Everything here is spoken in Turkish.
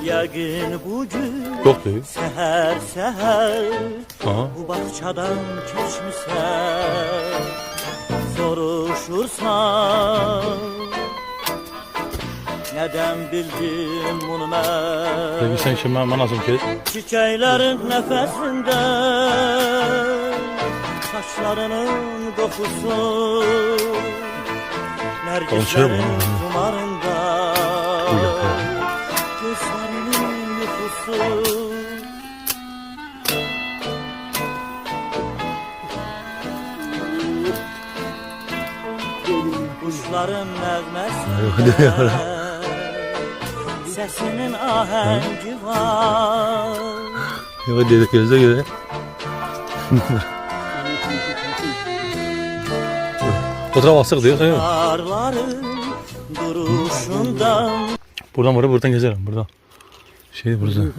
Yəqin bugün Yoktu. səhər Aha. bu bağçadan keçmisən, soruşursan nədən bildim bunu mən? Peki sen şimdi ben nasıl kes? Çiçeklerin nefesinde saçlarının kokusu, nergislerin kumarında gözlerinin yukusu. Kuşların nəğməsində sesinin ahengi var. Yok dedik gözle göre. Fotoğraf alsak diyor sayın. Karların duruşundan Buradan gezelim buradan. Şey buradan.